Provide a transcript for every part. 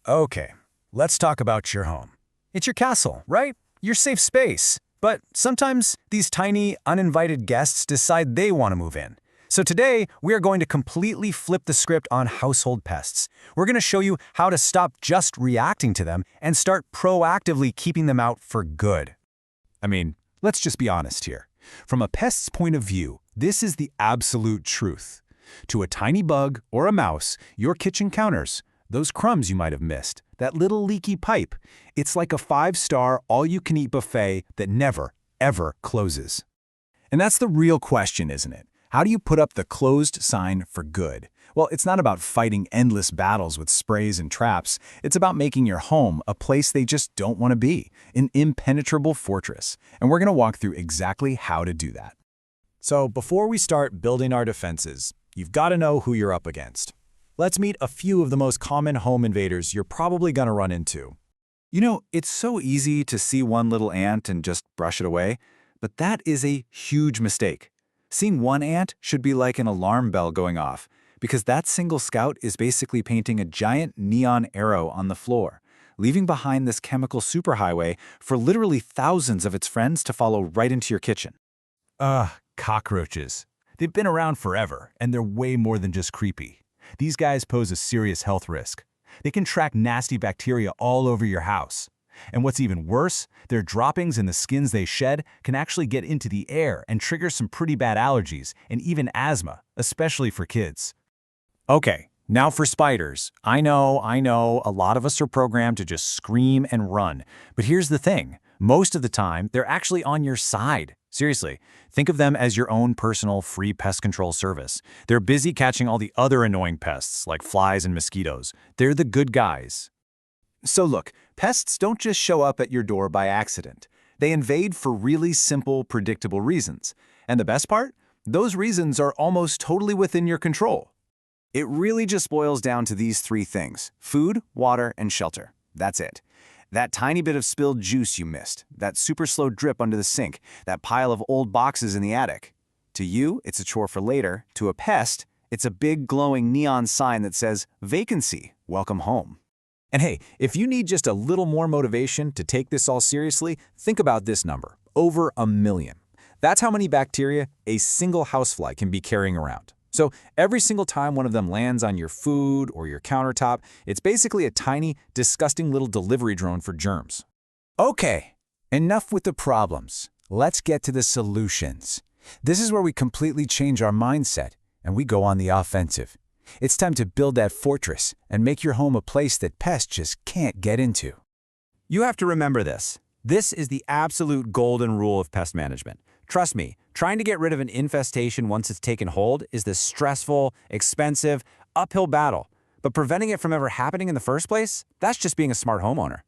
Okay, let's talk about your home. It's your castle, right? Your safe space. But sometimes these tiny, uninvited guests decide they want to move in. So today, we are going to completely flip the script on household pests. We're going to show you how to stop just reacting to them and start proactively keeping them out for good. I mean, let's just be honest here. From a pest's point of view, this is the absolute truth. To a tiny bug or a mouse, your kitchen counters, those crumbs you might have missed, that little leaky pipe, it's like a 5-star, all-you-can-eat buffet that never, ever closes. And that's the real question, isn't it? How do you put up the closed sign for good? Well, it's not about fighting endless battles with sprays and traps. It's about making your home a place they just don't want to be, an impenetrable fortress. And we're going to walk through exactly how to do that. So before we start building our defenses, you've got to know who you're up against. Let's meet a few of the most common home invaders you're probably going to run into. You know, it's so easy to see one little ant and just brush it away, but that is a huge mistake. Seeing one ant should be like an alarm bell going off, because that single scout is basically painting a giant neon arrow on the floor, leaving behind this chemical superhighway for literally thousands of its friends to follow right into your kitchen. Cockroaches. They've been around forever, and they're way more than just creepy. These guys pose a serious health risk. They can track nasty bacteria all over your house. And what's even worse, their droppings and the skins they shed can actually get into the air and trigger some pretty bad allergies and even asthma, especially for kids. Okay, now for spiders. I know, a lot of us are programmed to just scream and run. But here's the thing. Most of the time, they're actually on your side. Seriously, think of them as your own personal free pest control service. They're busy catching all the other annoying pests, like flies and mosquitoes. They're the good guys. So look, pests don't just show up at your door by accident. They invade for really simple, predictable reasons. And the best part? Those reasons are almost totally within your control. It really just boils down to these 3 things: food, water, and shelter. That's it. That tiny bit of spilled juice you missed, that super slow drip under the sink, that pile of old boxes in the attic. To you, it's a chore for later. To a pest, it's a big glowing neon sign that says, "Vacancy, welcome home." And hey, if you need just a little more motivation to take this all seriously, think about this number: over 1 million. That's how many bacteria a single housefly can be carrying around. So every single time one of them lands on your food or your countertop, it's basically a tiny, disgusting little delivery drone for germs. Okay, enough with the problems. Let's get to the solutions. This is where we completely change our mindset and we go on the offensive. It's time to build that fortress and make your home a place that pests just can't get into. You have to remember this. This is the absolute golden rule of pest management. Trust me, trying to get rid of an infestation once it's taken hold is the stressful, expensive, uphill battle. But preventing it from ever happening in the first place, that's just being a smart homeowner.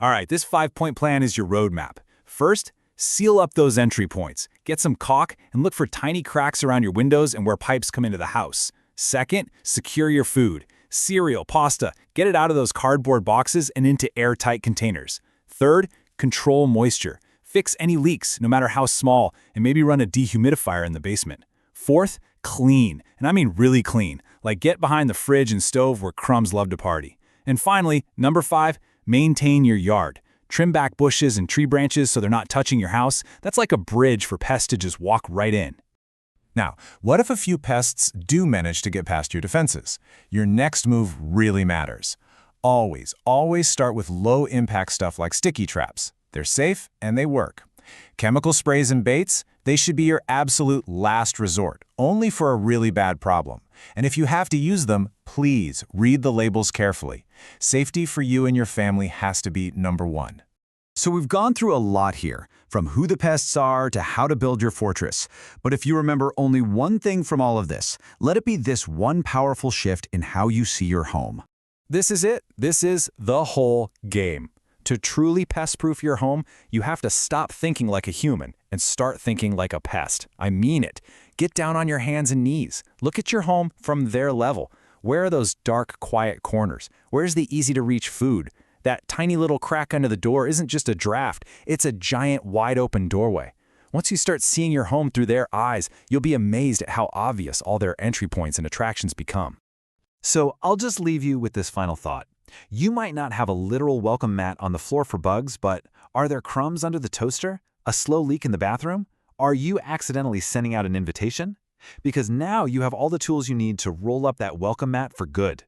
All right, this 5-point plan is your roadmap. First, seal up those entry points. Get some caulk and look for tiny cracks around your windows and where pipes come into the house. Second, secure your food. Cereal, pasta, get it out of those cardboard boxes and into airtight containers. Third, control moisture. Fix any leaks, no matter how small, and maybe run a dehumidifier in the basement. Fourth, clean, and I mean really clean, like get behind the fridge and stove where crumbs love to party. And finally, number 5, maintain your yard. Trim back bushes and tree branches so they're not touching your house. That's like a bridge for pests to just walk right in. Now, what if a few pests do manage to get past your defenses? Your next move really matters. Always start with low-impact stuff like sticky traps. They're safe and they work. Chemical sprays and baits, they should be your absolute last resort, only for a really bad problem. And if you have to use them, please read the labels carefully. Safety for you and your family has to be number 1. So we've gone through a lot here, from who the pests are to how to build your fortress. But if you remember only one thing from all of this, let it be this one powerful shift in how you see your home. This is it. This is the whole game. To truly pest-proof your home, you have to stop thinking like a human and start thinking like a pest. I mean it. Get down on your hands and knees. Look at your home from their level. Where are those dark, quiet corners? Where's the easy-to-reach food? That tiny little crack under the door isn't just a draft, it's a giant wide-open doorway. Once you start seeing your home through their eyes, you'll be amazed at how obvious all their entry points and attractions become. So I'll just leave you with this final thought. You might not have a literal welcome mat on the floor for bugs, but are there crumbs under the toaster? A slow leak in the bathroom? Are you accidentally sending out an invitation? Because now you have all the tools you need to roll up that welcome mat for good.